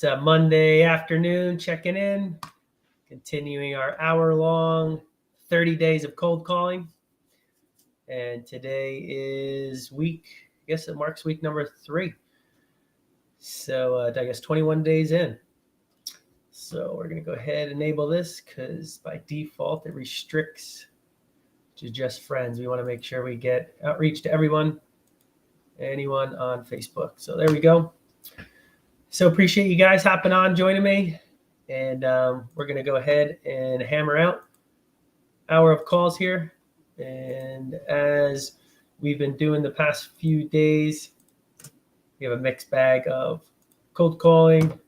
It's a Monday afternoon, checking in, continuing our hour-long 30 days of cold calling. And today is it marks week number 3. So I guess 21 days in. So we're going to go ahead and enable this because by default it restricts to just friends. We want to make sure we get outreach to anyone on Facebook. So there we go. So appreciate you guys hopping on, joining me. And we're going to go ahead and hammer out hour of calls here. And as we've been doing the past few days, we have a mixed bag of cold calling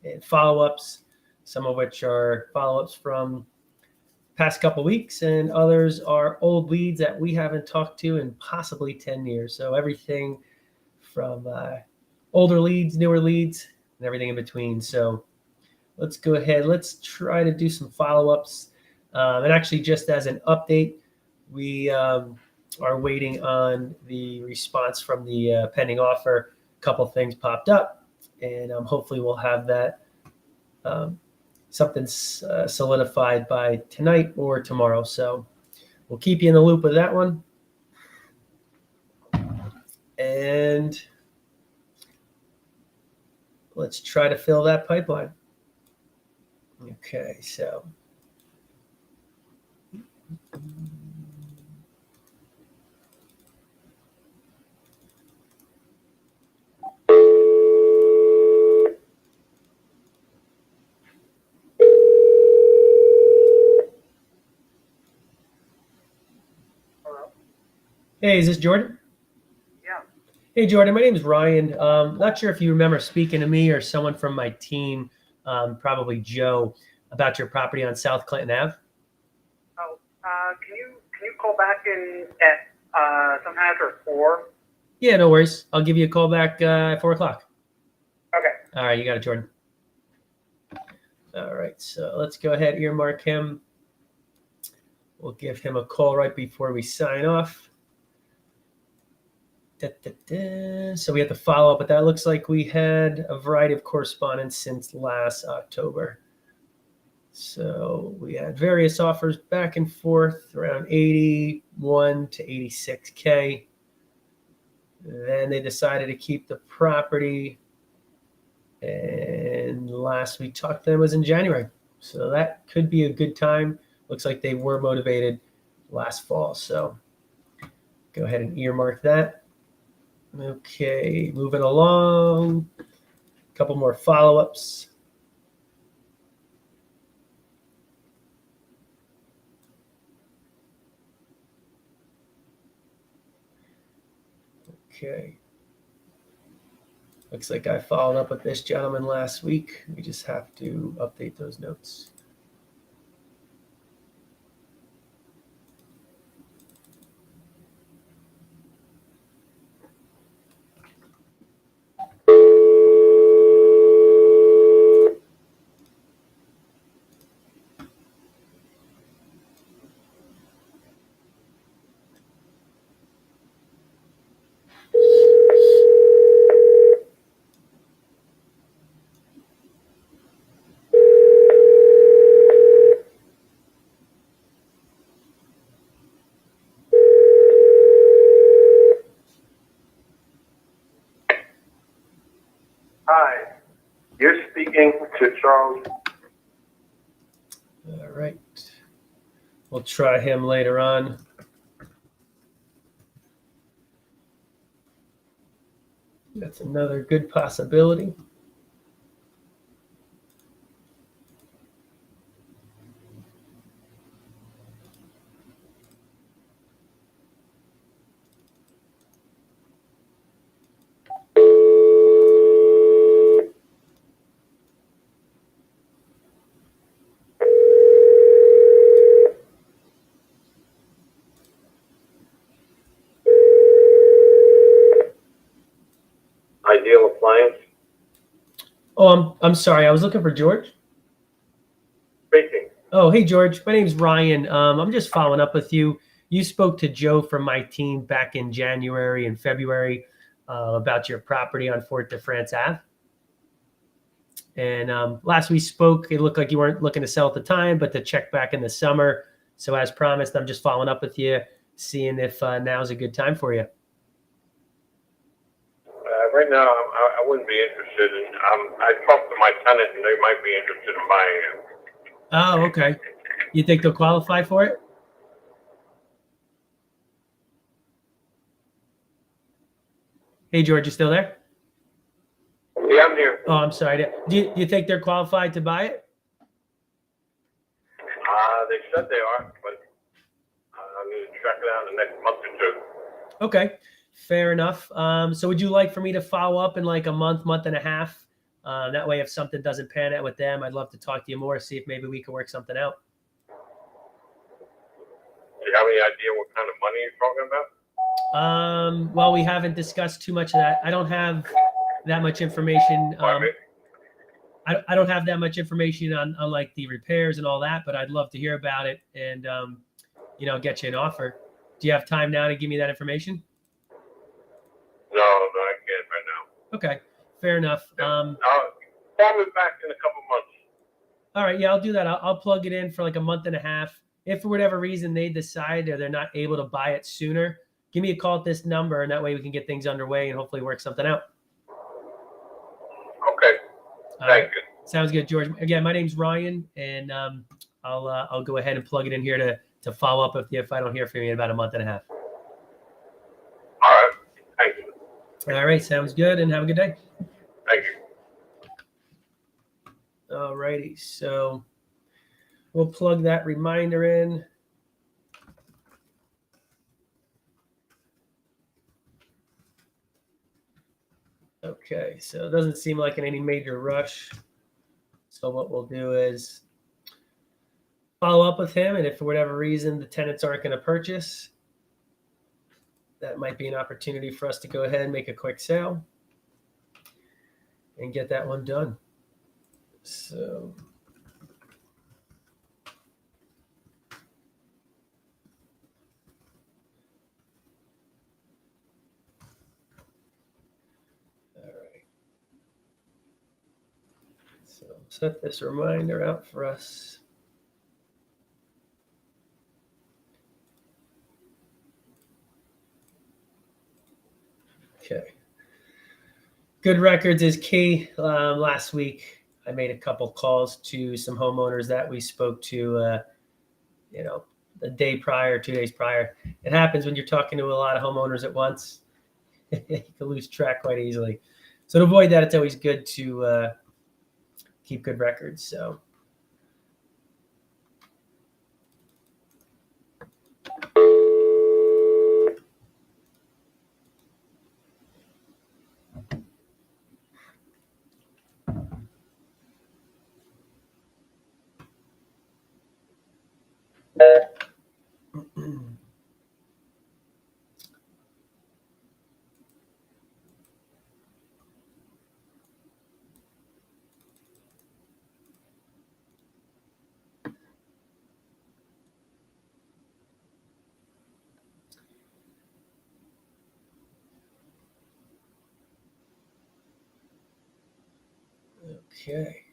and follow-ups, some of which are follow-ups from past couple weeks, and others are old leads that we haven't talked to in possibly 10 years. So everything from older leads, newer leads, and everything in between. So let's go ahead. Let's try to do some follow-ups. And actually, just as an update, we are waiting on the response from the pending offer. A couple things popped up, and hopefully we'll have that something solidified by tonight or tomorrow. So we'll keep you in the loop with that one. And let's try to fill that pipeline. Okay, so. Hey, is this Jordan? Yeah. Hey, Jordan, my name is Ryan. Not sure if you remember speaking to me or someone from my team, probably Joe, about your property on South Clinton Ave. Oh, can you call back at sometime after 4? Yeah, no worries. I'll give you a call back at 4 o'clock. Okay. All right, you got it, Jordan. All right, so let's go ahead, earmark him. We'll give him a call right before we sign off. So we have to follow up, but that looks like we had a variety of correspondence since last October. So we had various offers back and forth around 81 to 86K. Then they decided to keep the property. And last we talked to them was in January. So that could be a good time. Looks like they were motivated last fall. So go ahead and earmark that. Okay, moving along. A couple more follow-ups. Okay. Looks like I followed up with this gentleman last week. We just have to update those notes. Hi, you're speaking to Charles. All right. We'll try him later on. That's another good possibility. Ideal Appliance. Oh, I'm sorry. I was looking for George. Speaking. Oh, hey, George. My name's Ryan. I'm just following up with you. You spoke to Joe from my team back in January and February about your property on Fort de France Ave. And last we spoke, it looked like you weren't looking to sell at the time, but to check back in the summer. So as promised, I'm just following up with you, seeing if now's a good time for you. Right now, I wouldn't be interested in. I talked to my tenant, and they might be interested in buying it. Oh, okay. You think they'll qualify for it? Hey, George, you still there? Yeah, I'm here. Oh, I'm sorry. Do you think they're qualified to buy it? They said they are, but I'm going to check it out in the next month or two. Okay, fair enough. So would you like for me to follow up in like a month and a half? That way, if something doesn't pan out with them, I'd love to talk to you more, see if maybe we can work something out. Do you have any idea what kind of money you're talking about? Well, we haven't discussed too much of that. I don't have that much information. I don't have that much information on like the repairs and all that, but I'd love to hear about it and, get you an offer. Do you have time now to give me that information? No, I can't right now. Okay, fair enough. Call me back in a couple months. All right, yeah, I'll do that. I'll plug it in for like a month and a half. If for whatever reason they decide or they're not able to buy it sooner, give me a call at this number, and that way we can get things underway and hopefully work something out. Okay. Thank you. Sounds good, George. Again, my name's Ryan, and I'll go ahead and plug it in here to follow up with you if I don't hear from you in about a month and a half. All right. Thank you. All right, sounds good, and have a good day. Thank you. All righty, so we'll plug that reminder in. Okay, so it doesn't seem like in any major rush. So what we'll do is follow up with him, and if for whatever reason the tenants aren't going to purchase, that might be an opportunity for us to go ahead and make a quick sale and get that one done. So all right. So set this reminder out for us. Okay. Good records is key. Last week, I made a couple calls to some homeowners that we spoke to, the day prior, 2 days prior. It happens when you're talking to a lot of homeowners at once. You can lose track quite easily. So to avoid that, it's always good to keep good records. So. Okay.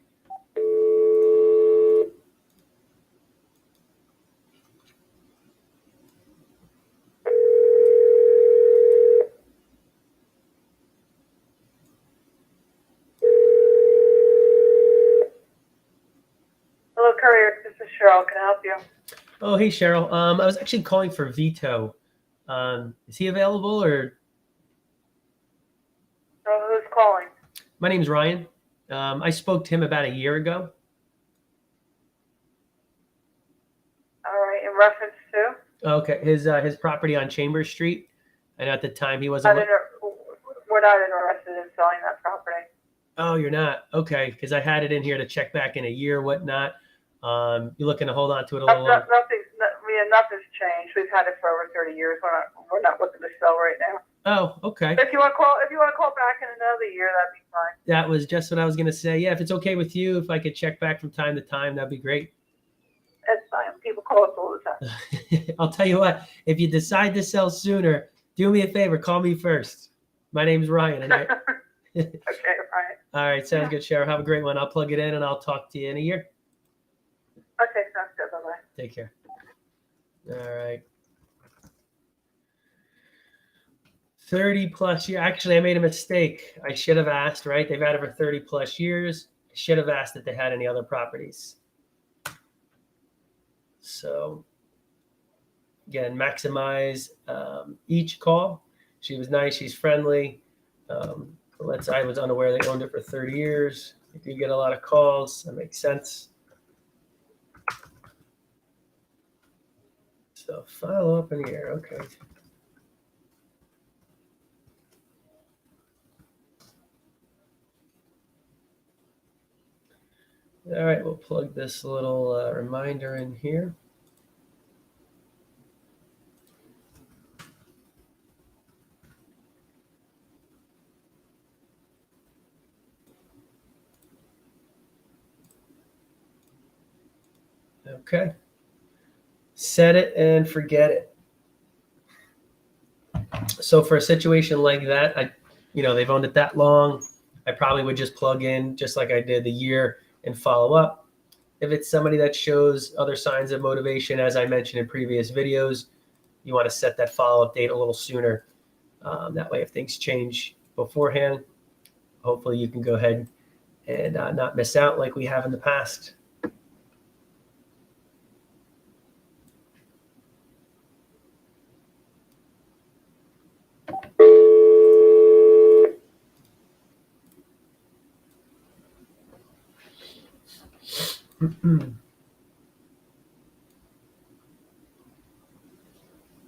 Hello, Courier. This is Cheryl. Can I help you? Oh, hey, Cheryl. I was actually calling for Vito. Is he available or? So who's calling? My name's Ryan. I spoke to him about a year ago. All right. In reference to? Okay, his property on Chambers Street, and at the time he wasn't. We're not interested in selling that property. Oh, you're not? Okay, because I had it in here to check back in a year, whatnot. You're looking to hold on to it a little longer. Nothing's changed. We've had it for over 30 years. We're not looking to sell right now. Oh, okay. If you want to call back in another year, that'd be fine. That was just what I was going to say. Yeah, if it's okay with you, if I could check back from time to time, that'd be great. That's fine. People call us all the time. I'll tell you what, if you decide to sell sooner, do me a favor, call me first. My name's Ryan. And Okay, Ryan. All right, sounds good, Cheryl. Have a great one. I'll plug it in and I'll talk to you in a year. Okay, sounds good. Bye-bye. Take care. All right. 30 plus years. Actually, I made a mistake. I should have asked, right? They've had it for 30 plus years. I should have asked if they had any other properties. So again, maximize each call. She was nice. She's friendly. I was unaware they owned it for 30 years. If you get a lot of calls, that makes sense. So follow up in here. Okay. All right, we'll plug this little reminder in here. Okay. Set it and forget it. So for a situation like that, they've owned it that long, I probably would just plug in just like I did the year and follow up. If it's somebody that shows other signs of motivation, as I mentioned in previous videos, you want to set that follow-up date a little sooner. That way, if things change beforehand, hopefully you can go ahead and not miss out like we have in the past.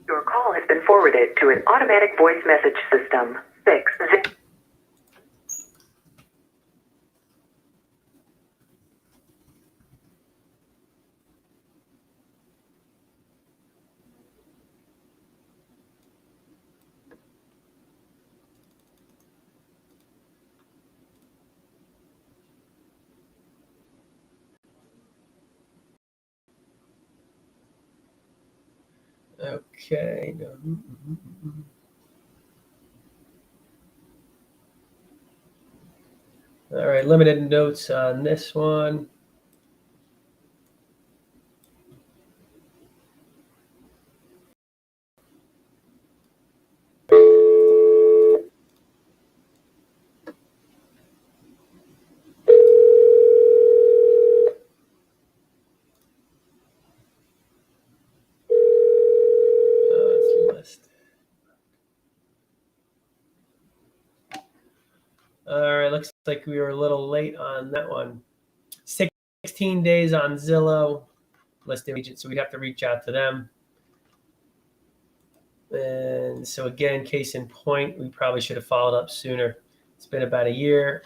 Your call has been forwarded to an automatic voice message system. 6. Okay. All right, limited notes on this one. All right, looks like we were a little late on that one. 16 days on Zillow, listing agent, so we'd have to reach out to them. And so again, case in point, we probably should have followed up sooner. It's been about a year,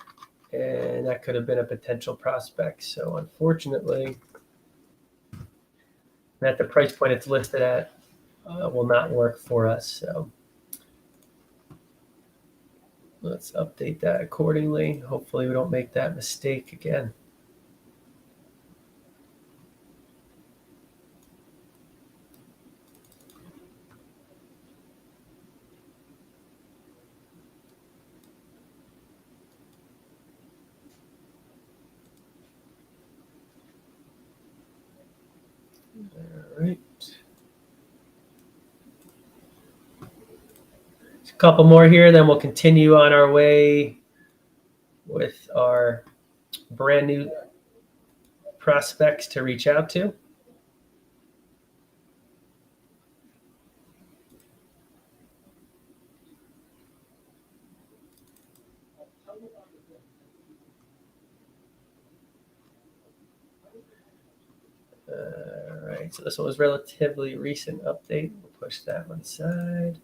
and that could have been a potential prospect. So unfortunately, at the price point it's listed at, will not work for us. So let's update that accordingly. Hopefully we don't make that mistake again. All right. A couple more here, then we'll continue on our way with our brand new prospects to reach out to. All right, so this one was relatively recent update. We'll push that one aside.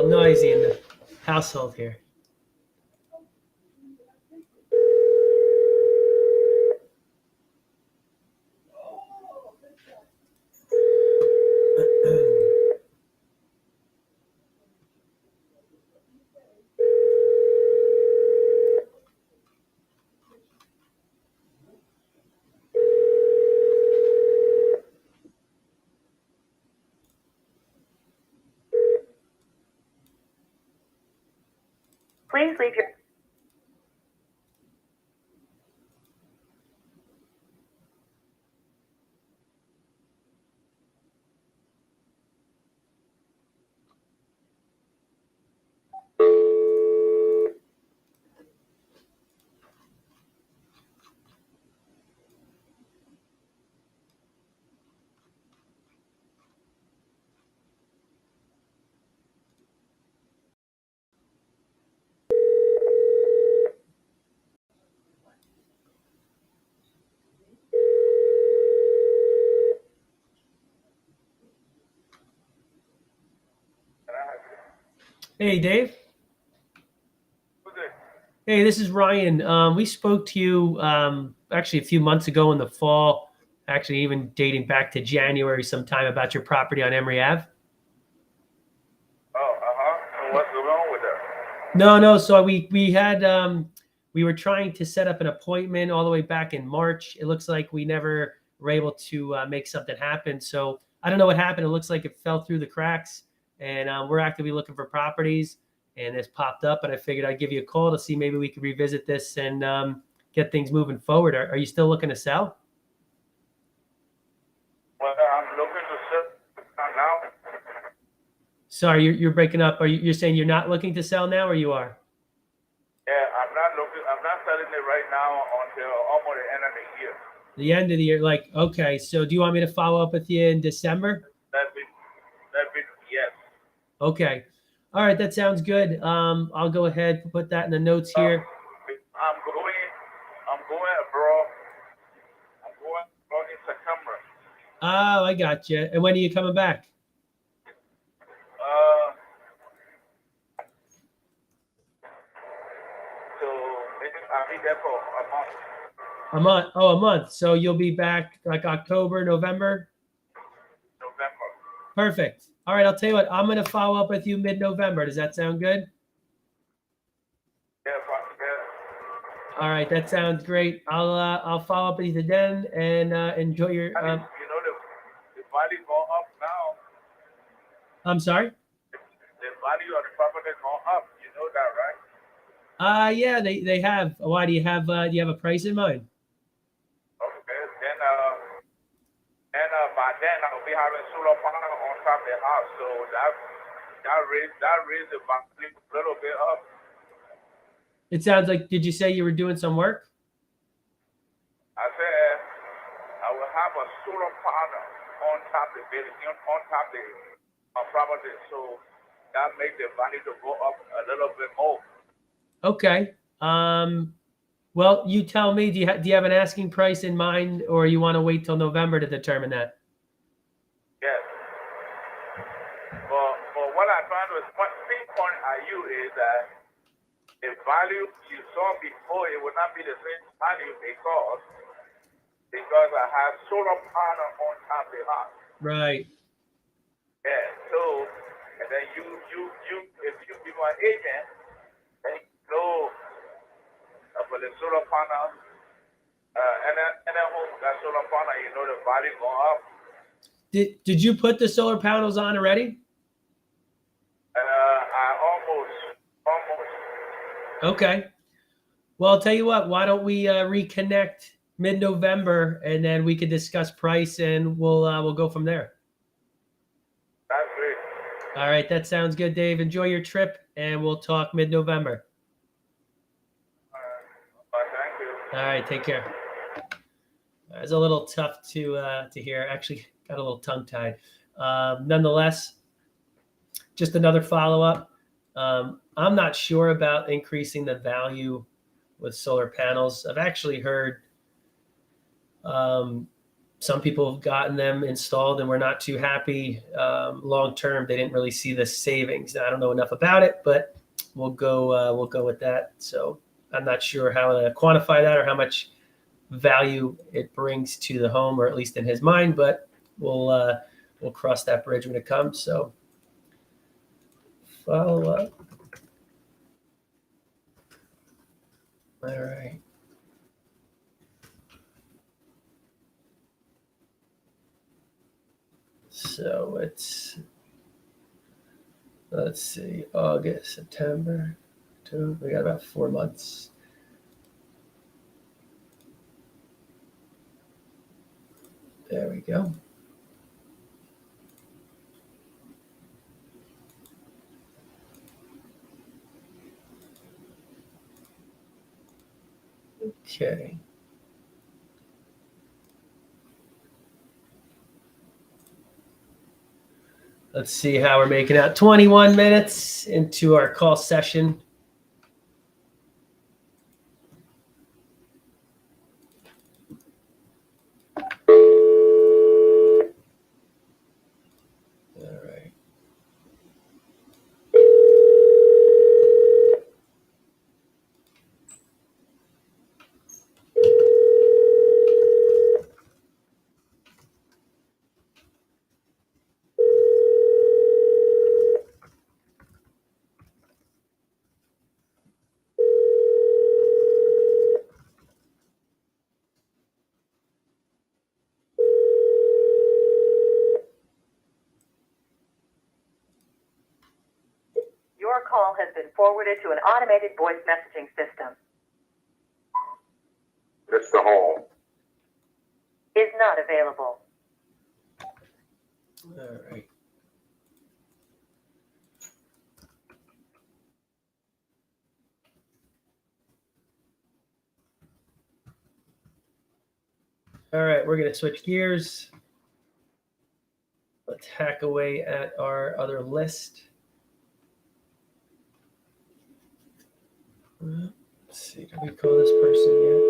little noisy in the household here. Please leave your... Hey, Dave. Hey, this is Ryan. We spoke to you actually a few months ago in the fall, actually even dating back to January sometime about your property on Emory Ave. So what's wrong with that? No. So we had we were trying to set up an appointment all the way back in March. It looks like we never were able to make something happen. So I don't know what happened. It looks like it fell through the cracks, and we're actively looking for properties. And this popped up, and I figured I'd give you a call to see maybe we could revisit this and get things moving forward. Are you still looking to sell? Well, I'm looking to sell now. Sorry, you're breaking up. You're saying you're not looking to sell now, or you are? Yeah, I'm not selling it right now until almost the end of the year. The end of the year, like, okay. So do you want me to follow up with you in December? That'd be yes. Okay. All right, that sounds good. I'll go ahead and put that in the notes here. I'm going abroad. I'm going abroad in September. Oh, I got you. And when are you coming back? So I'll be there for a month. A month. Oh, a month. So you'll be back like October, November? November. Perfect. All right, I'll tell you what. I'm going to follow up with you mid-November. Does that sound good? Yeah. All right, that sounds great. I'll follow up with you then and enjoy your. You know the value going up now. I'm sorry. The value of the property going up. You know that, right? Yeah, they have. Why do you have a price in mind? Okay. Then by then I'll be having solar panel on top of the house, so that raised the value a little bit up. It sounds like. Did you say you were doing some work? I said I will have a solar panel on top of the building, on top of the property, so that makes the value to go up a little bit more. Okay. Well, you tell me. Do you have an asking price in mind, or you want to wait till November to determine that? Yes. But what I'm trying to pinpoint at you is that the value you saw before, it would not be the same value because I have solar panel on top of the house. Right. Yeah. So, and then you if you be my agent, then you know for the solar panel, and then home that solar panel, you know the value going up. Did you put the solar panels on already? I almost. Okay. Well, I'll tell you what. Why don't we reconnect mid-November, and then we can discuss price, and we'll go from there. That's great. All right, that sounds good, Dave. Enjoy your trip, and we'll talk mid-November. Thank you. All right, take care. It's a little tough to hear. Actually, got a little tongue-tied. Nonetheless, just another follow-up. I'm not sure about increasing the value with solar panels. I've actually heard some people have gotten them installed and were not too happy. Long term, they didn't really see the savings. Now, I don't know enough about it, but we'll go with that. So I'm not sure how to quantify that or how much value it brings to the home, or at least in his mind. But we'll cross that bridge when it comes. So follow up. All right. So let's see, August, September, October. We got about 4 months. There we go. Okay. Let's see how we're making out. 21 minutes into our call session. All right. Your call has been forwarded to an automated voice messaging system. Mr. Hall. Is not available. All right. All right, we're going to switch gears. Let's hack away at our other list. Let's see, did we call this person yet?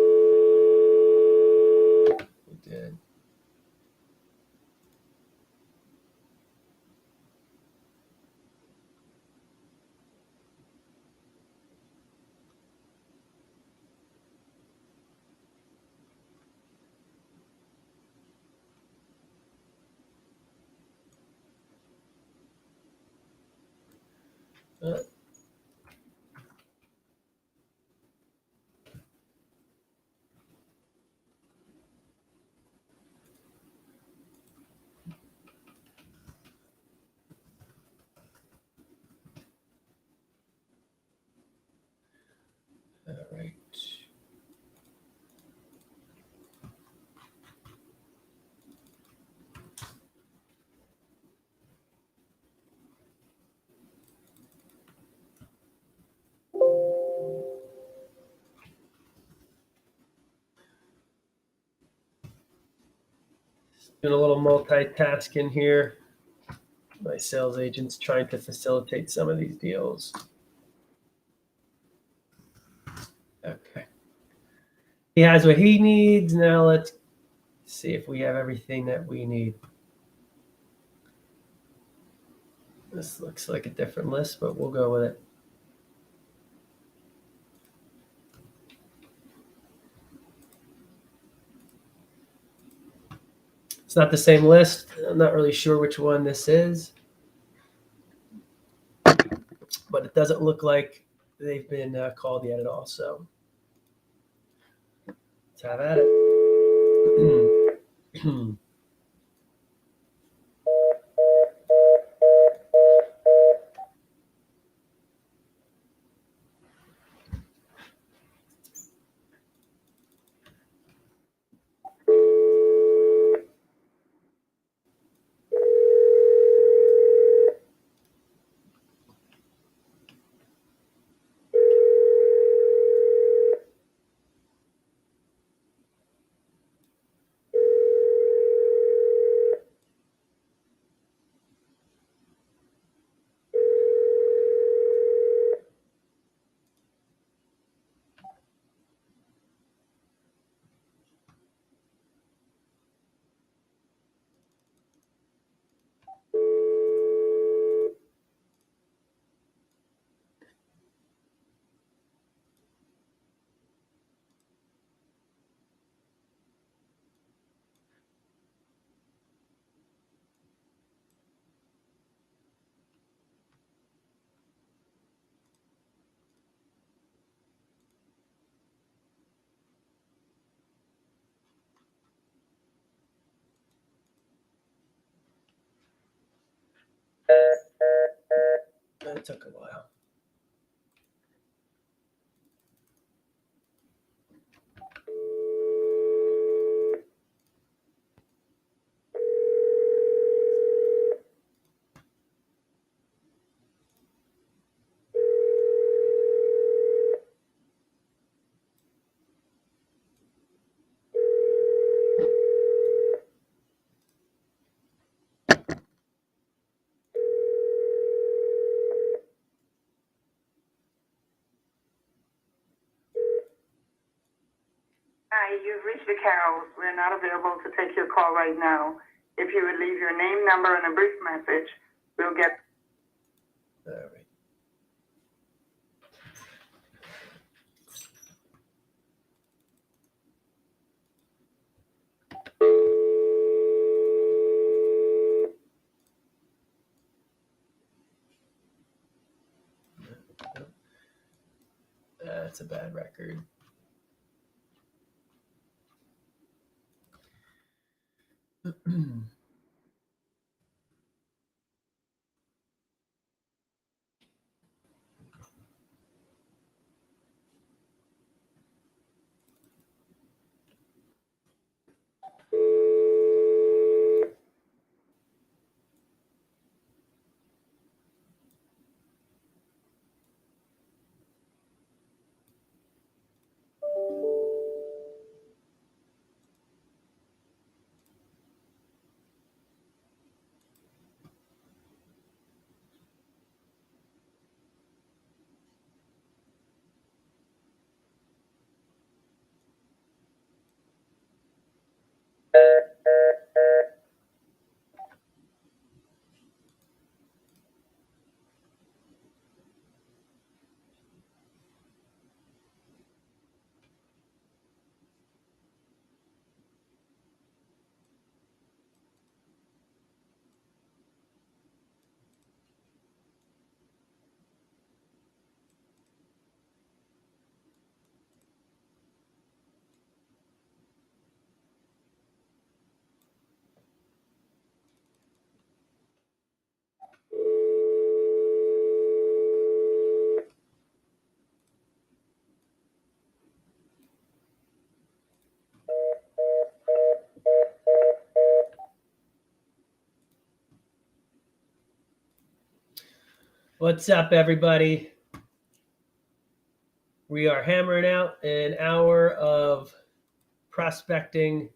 We did. All right. Doing a little multitasking here. My sales agent's trying to facilitate some of these deals. Okay. He has what he needs. Now let's see if we have everything that we need. This looks like a different list, but we'll go with it. It's not the same list. I'm not really sure which one this is, but it doesn't look like they've been called yet at all. So let's have at it. took a while. Hi, you've reached the Carol. We're not available to take your call right now. If you would leave your name, number, and a brief message, we'll get. All right. That's a bad record. What's up, everybody? We are hammering out an hour of prospecting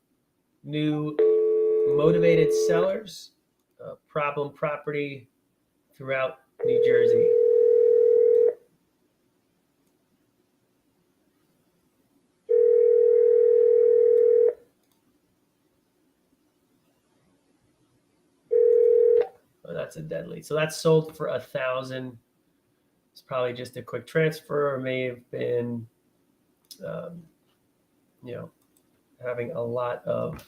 new motivated sellers, problem property throughout New Jersey. Oh, that's a dead lead. So that's sold for $1,000. It's probably just a quick transfer, or may have been, having a lot of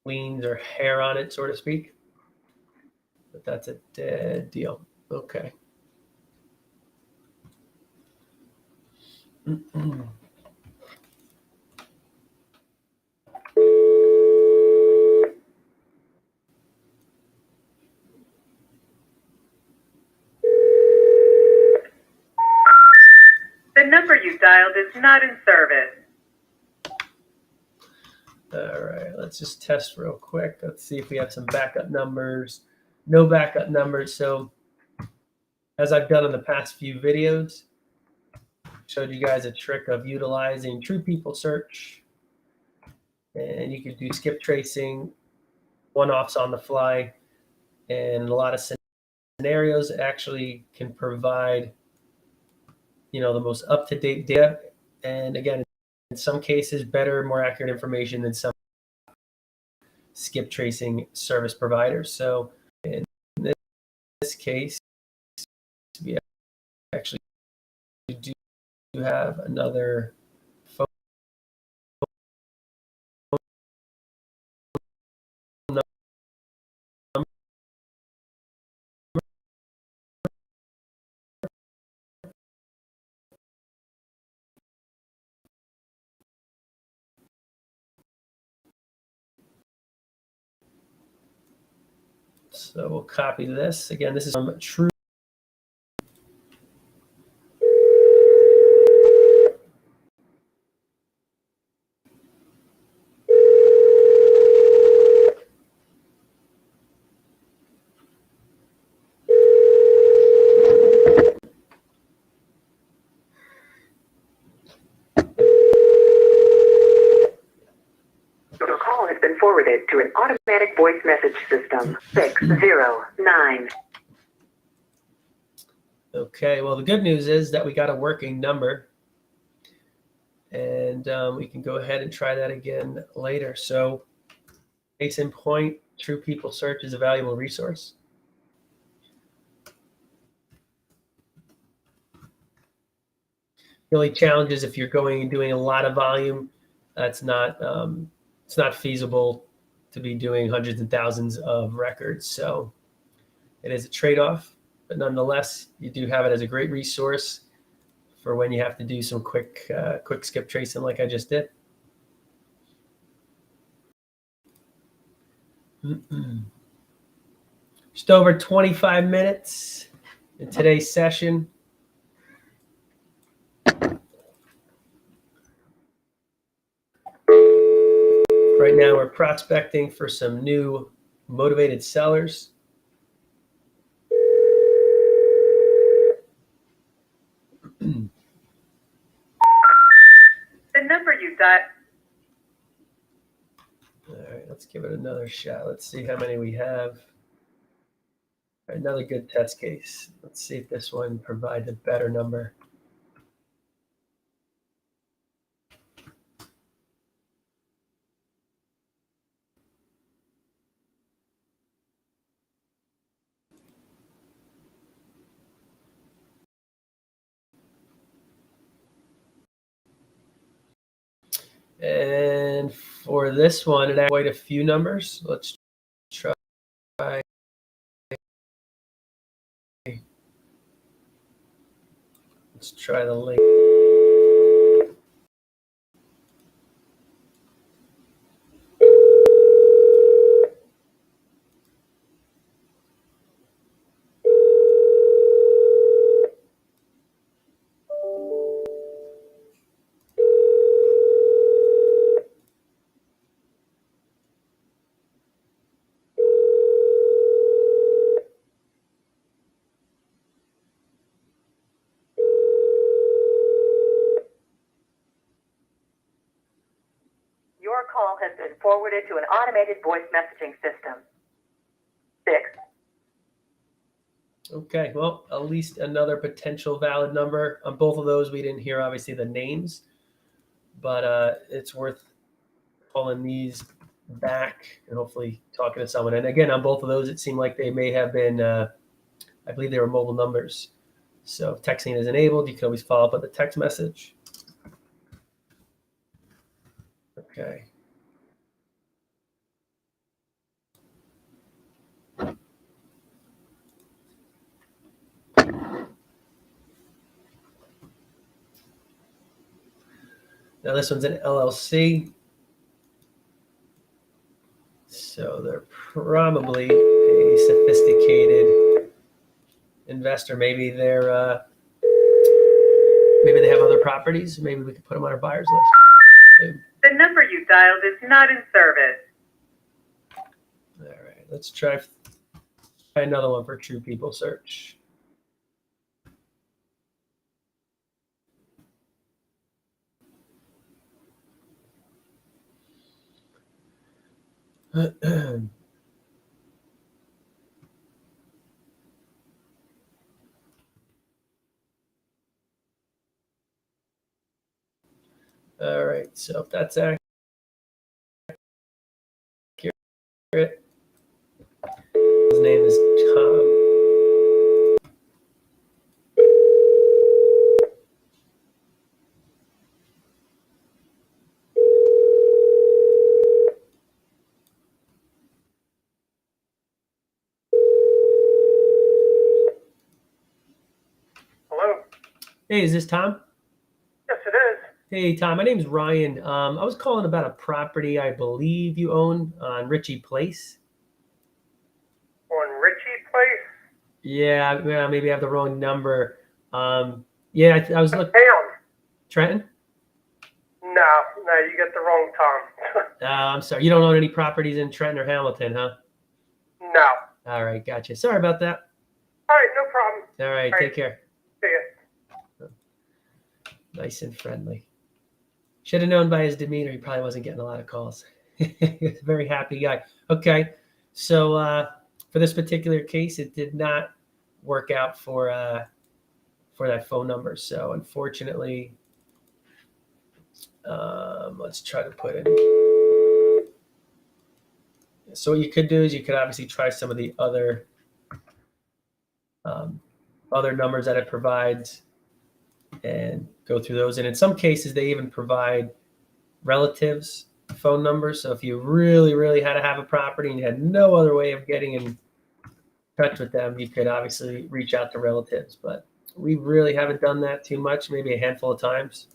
liens or hair on it, so to speak. But that's a dead deal. Okay. The number you dialed is not in service. All right, let's just test real quick. Let's see if we have some backup numbers. No backup numbers. So as I've done in the past few videos, showed you guys a trick of utilizing True People Search. And you could do skip tracing, one-offs on the fly, and a lot of scenarios actually can provide, the most up-to-date data. And again, in some cases, better, more accurate information than some skip tracing service providers. So in this case, we actually do have another phone number. So we'll copy this. Again, this is from True. Your call has been forwarded to an automatic voice message system. 609. Okay, well, the good news is that we got a working number, and we can go ahead and try that again later. So, case in point, True People Search is a valuable resource. The only challenge is if you're going and doing a lot of volume, it's not feasible to be doing hundreds and thousands of records. So, it is a trade-off, but nonetheless, you do have it as a great resource for when you have to do some quick skip tracing like I just did. Just over 25 minutes in today's session. Right now, we're prospecting for some new motivated sellers. The number you dialed. All right, let's give it another shot. Let's see how many we have. Another good test case. Let's see if this one provides a better number. And for this one, it had quite a few numbers. Let's try. Let's try the link. Your call has been forwarded to an automated voice messaging system. 6. Okay, well, at least another potential valid number. On both of those, we didn't hear, obviously, the names, but it's worth pulling these back and hopefully talking to someone. And again, on both of those, it seemed like they may have been, I believe they were mobile numbers. So if texting is enabled, you can always follow up with a text message. Okay. Now this one's an LLC. So they're probably a sophisticated investor. Maybe they're maybe they have other properties. Maybe we could put them on our buyers list. The number you dialed is not in service. All right, let's try another one for True People Search. All right, so if that's accurate, his name is Tom. Hello? Hey, is this Tom? Yes, it is. Hey, Tom, my name's Ryan. I was calling about a property I believe you own on Ritchie Place. On Yeah, well, maybe I have the wrong number. Yeah, I was looking. Ham. Trenton? No, you got the wrong Tom. I'm sorry. You don't own any properties in Trenton or Hamilton, huh? No. All right, gotcha. Sorry about that. All right, no problem. All right, All right. take care. See ya. Nice and friendly. Should have known by his demeanor he probably wasn't getting a lot of calls. He's a very happy guy. Okay, so for this particular case, it did not work out for that phone number. So unfortunately, let's try to put in. So what you could do is you could obviously try some of the other numbers that it provides and go through those. And in some cases, they even provide relatives' phone numbers. So if you really, really had to have a property and you had no other way of getting in touch with them, you could obviously reach out to relatives. But we really haven't done that too much, maybe a handful of times.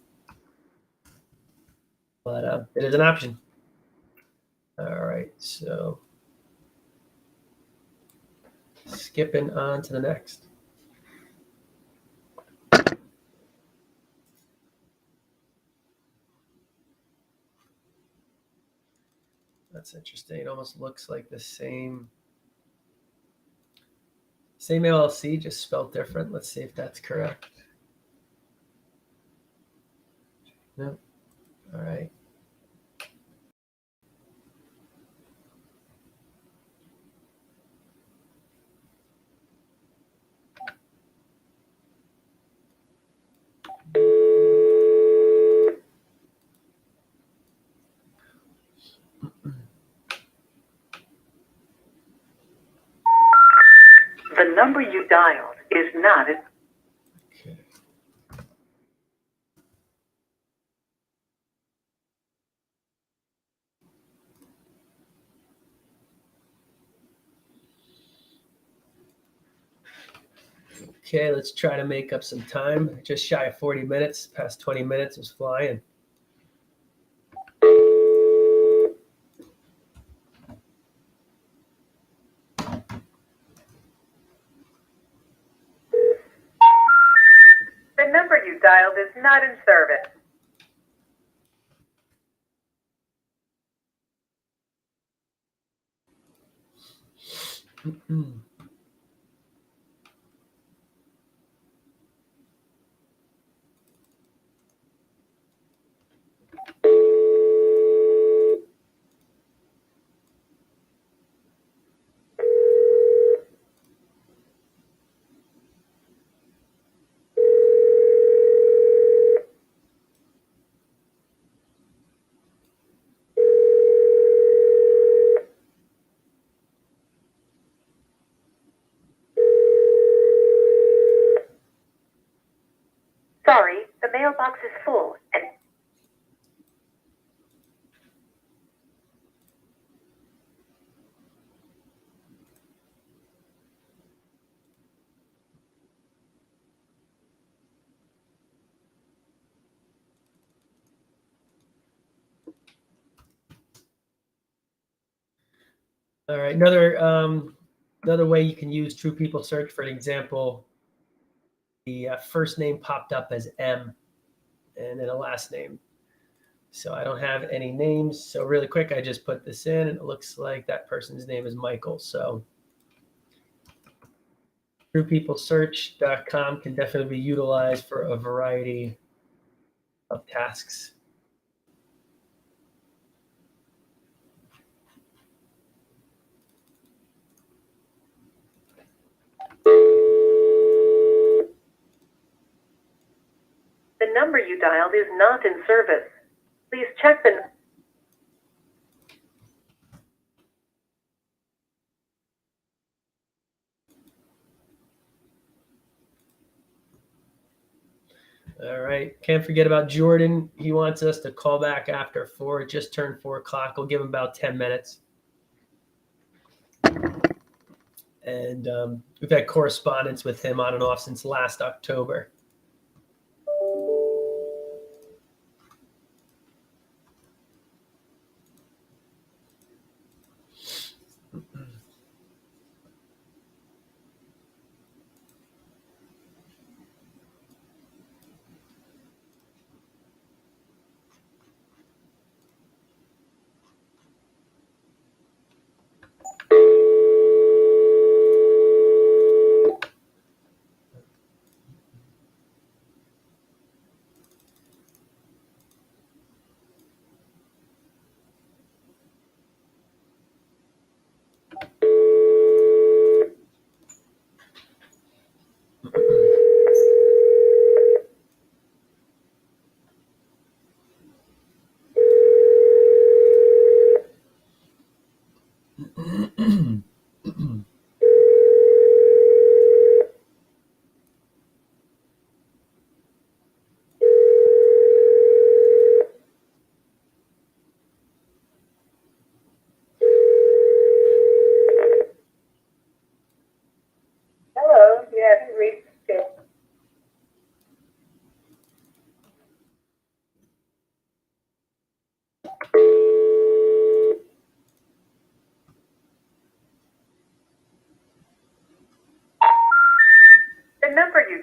But it is an option. All right, so skipping on to the next. That's interesting. It almost looks like the same LLC, just spelled different. Let's see if that's correct. No. All right. The number you dialed is not. Okay. Okay, let's try to make up some time. Just shy of 40 minutes, past 20 minutes was flying. The number you dialed is not in service. Sorry, the mailbox is full and All right, another way you can use True People Search. For example, the first name popped up as M, and then a last name. So I don't have any names. So really quick, I just put this in, and it looks like that person's name is Michael. So TruePeopleSearch.com can definitely be utilized for a variety of tasks. the number you dialed is not in service. Please check the. All right. Can't forget about Jordan. He wants us to call back after 4. It just turned 4 o'clock. We'll give him about 10 minutes. And we've had correspondence with him on and off since last October.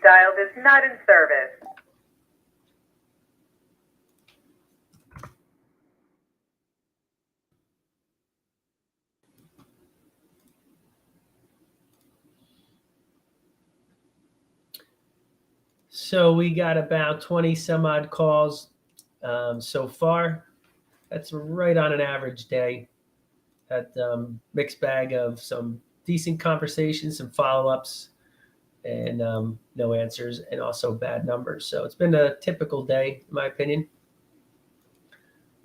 dialed is not in service. So we got about 20 some odd calls so far. That's right on an average day. That mixed bag of some decent conversations, some follow-ups, and no answers, and also bad numbers. So it's been a typical day, in my opinion.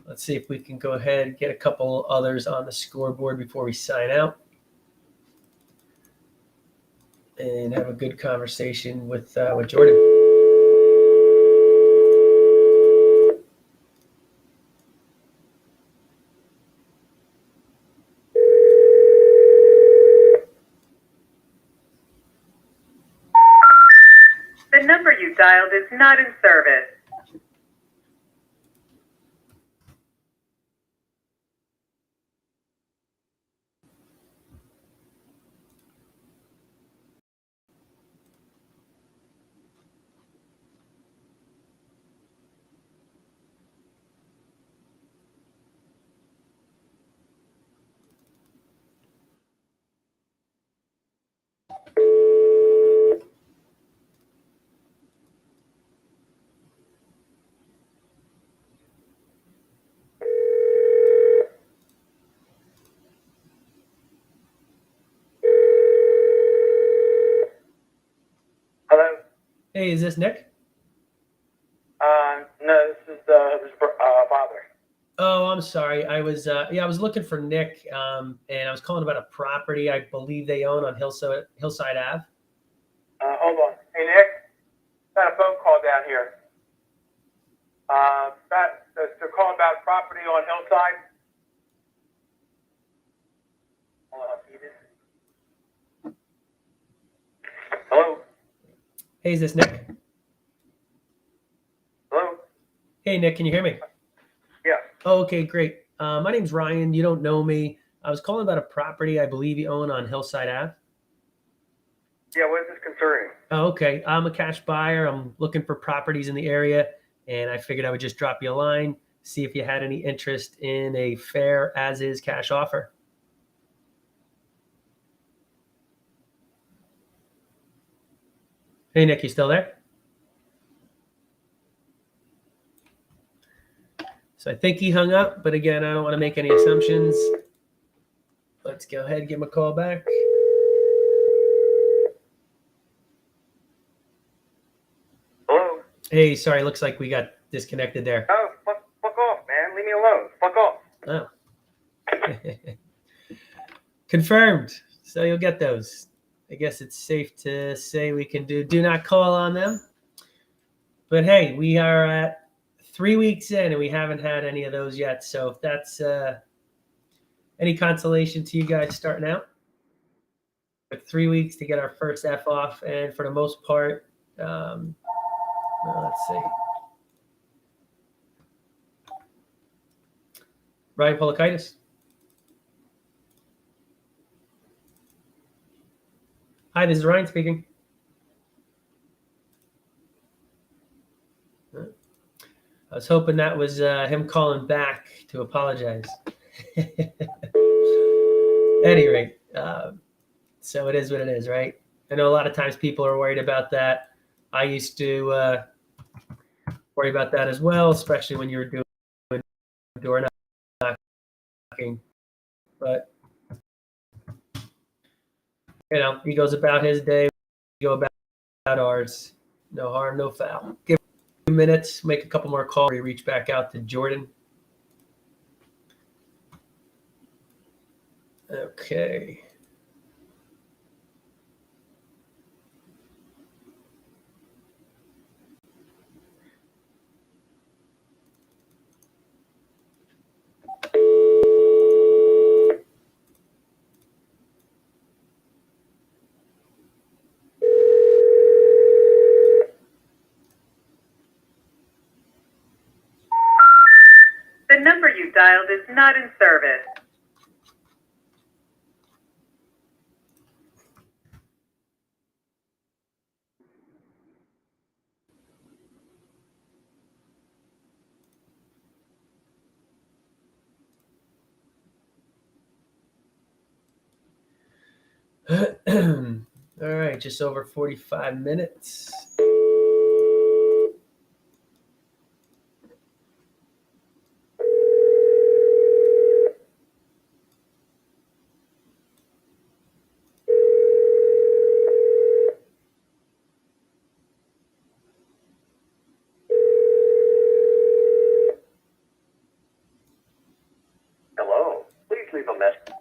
Let's see if we can go ahead and get a couple others on the scoreboard before we sign out and have a good conversation with Jordan. The number you dialed is not in service. Hello? Hey, is this Nick? No, this is his father. Oh, I'm sorry. I was I was looking for Nick, and I was calling about a property I believe they own on Hillside Ave. Hold on. Hey, Nick? Got a phone call down here. To call about property on Hillside. Hold on, Edith. Hello? Hey, is this Nick? Hello? Hey, Nick, can you hear me? Yeah. Oh, okay, great. My name's Ryan. You don't know me. I was calling about a property I believe you own on Hillside Ave. Yeah, what is this concerning? Oh, okay. I'm a cash buyer. I'm looking for properties in the area, and I figured I would just drop you a line, see if you had any interest in a fair as-is cash offer. Hey, Nick, you still there? So I think he hung up, but again, I don't want to make any assumptions. Let's go ahead and give him a call back. Hello? Hey, sorry, looks like we got disconnected there. Oh, fuck off, man. Leave me alone. Fuck off. Oh. Confirmed. So you'll get those. I guess it's safe to say we can do not call on them. But hey, we are at 3 weeks in and we haven't had any of those yet. So if that's any consolation to you guys starting out, took 3 weeks to get our first F off, and for the most part, let's see. Ryan Paliukaitis. Hi, this is Ryan speaking. I was hoping that was him calling back to apologize. At any rate, so it is what it is, right? I know a lot of times people are worried about that. I used to worry about that as well, especially when you were doing door knocking. But, he goes about his day, we go about ours. No harm, no foul. Give it a few minutes, make a couple more calls, we reach back out to Jordan. Okay. The number you dialed is not in service. All right, just over 45 minutes. Hello. Please leave a message.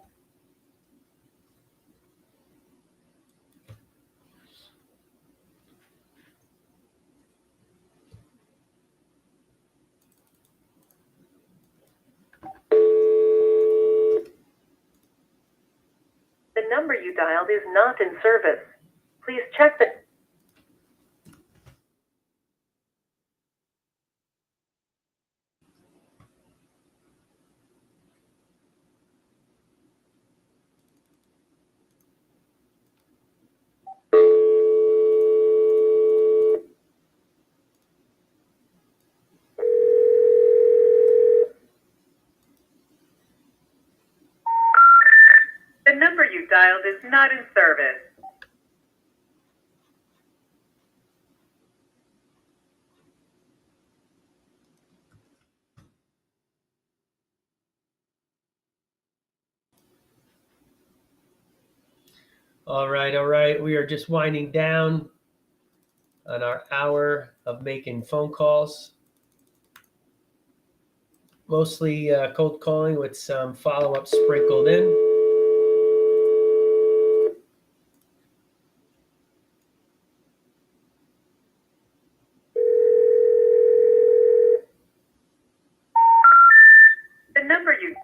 The number you dialed is not in service. Please check the... The number you dialed is not in service. All right. We are just winding down on our hour of making phone calls. Mostly cold calling with some follow-up sprinkled in. The number you...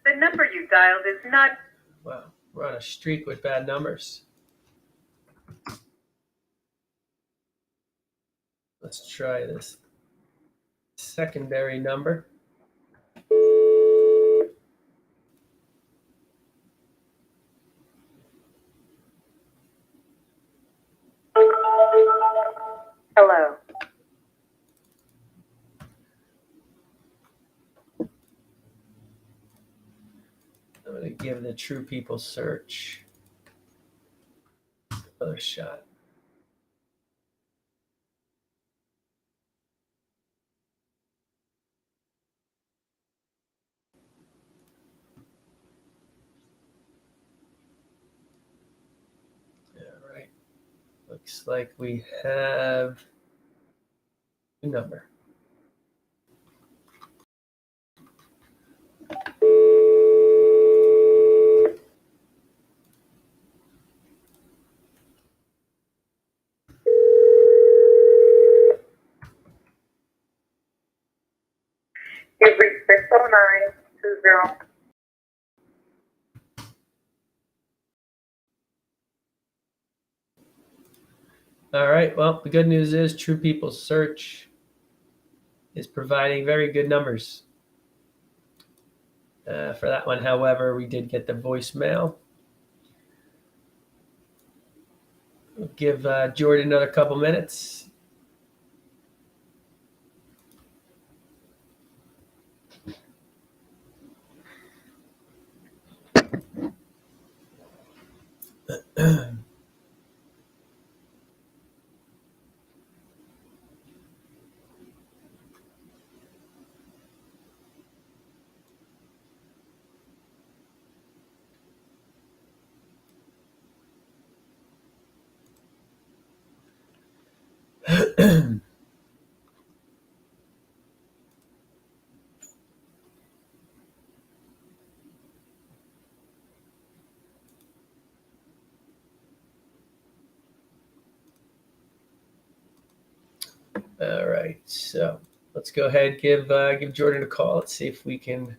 The number you dialed is not... Wow, we're on a streak with bad numbers. Let's try this secondary number. Hello. I'm going to give the True People search another shot. All right. Looks like we have a number. You've reached 60920. All right. Well, the good news is True People search is providing very good numbers. For that one, however, we did get the voicemail. We'll give Jordan another couple minutes. All right, so let's go ahead and give Jordan a call. Let's see if we can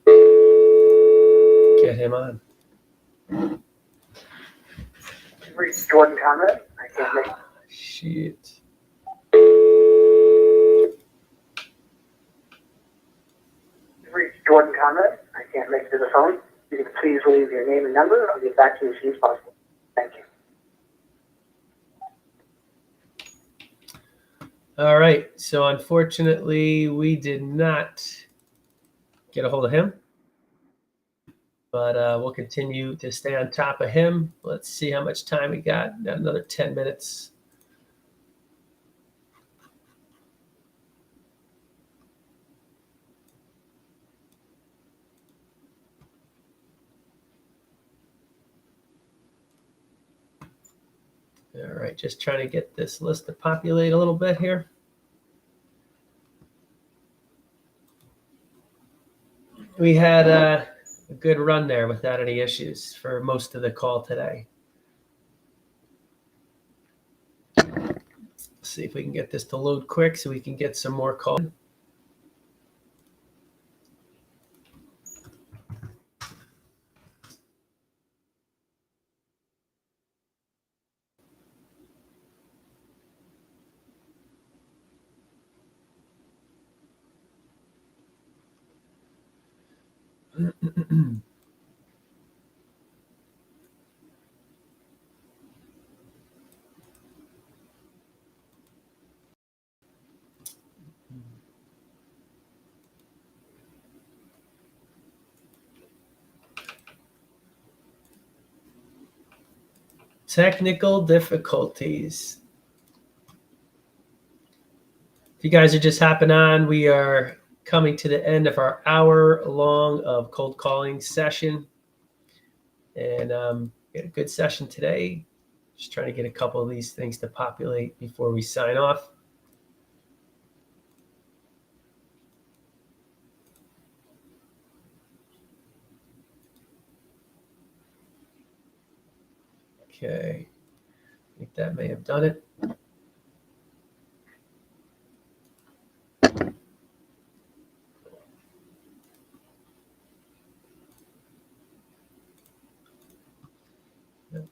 get him on. You've reached Jordan Conrad. I can't make. Shit. You've reached Jordan Conrad. I can't make it to the phone. You can please leave your name and number. I'll get back to you as soon as possible. Thank you. All right. So unfortunately, we did not get a hold of him, but we'll continue to stay on top of him. Let's see how much time we got. Got another 10 minutes. All right, just trying to get this list to populate a little bit here. We had a good run there without any issues for most of the call today. Let's see if we can get this to load quick so we can get some more calls. Technical difficulties. If you guys are just hopping on, we are coming to the end of our hour long of cold calling session. And we had a good session today. Just trying to get a couple of these things to populate before we sign off. Okay, I think that may have done it.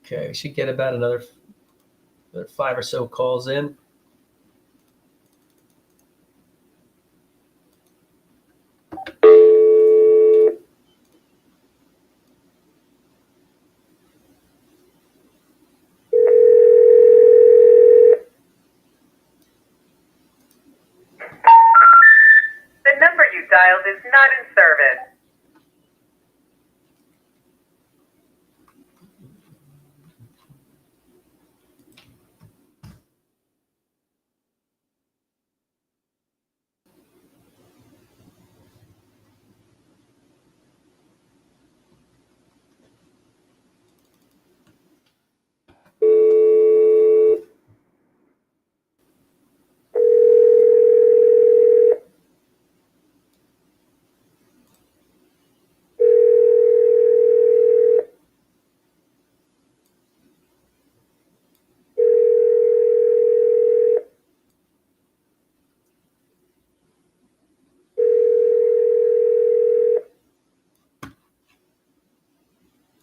Okay, we should get about another 5 or so calls in. The number you dialed is not in service.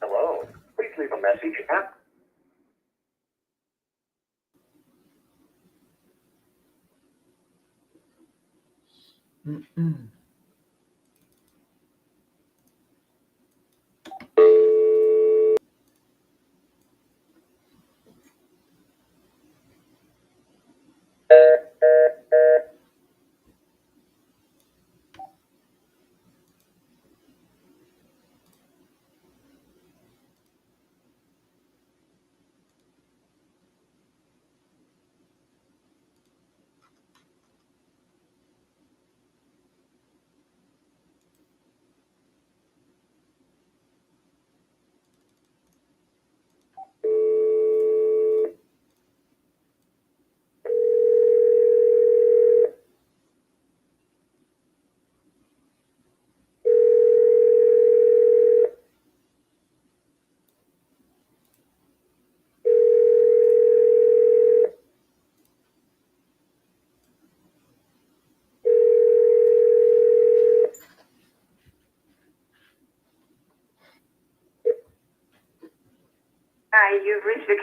Hello. Please leave a message after. Hi, you've reached the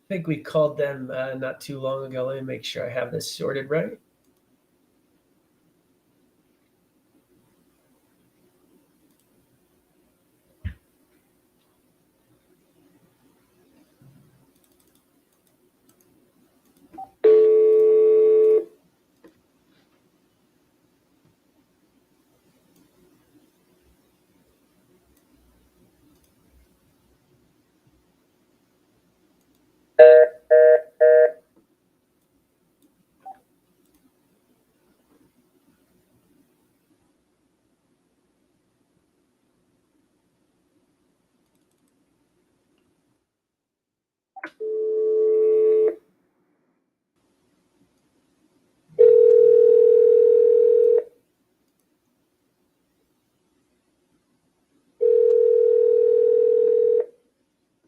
I think we called them not too long ago. Let me make sure I have this sorted right.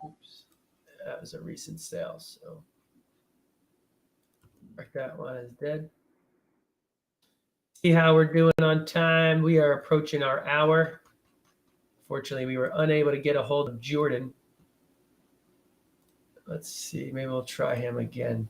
Oops, that was a recent sale, so mark that one as dead. See how we're doing on time. We are approaching our hour. Fortunately, we were unable to get a hold of Jordan. Let's see, maybe we'll try him again.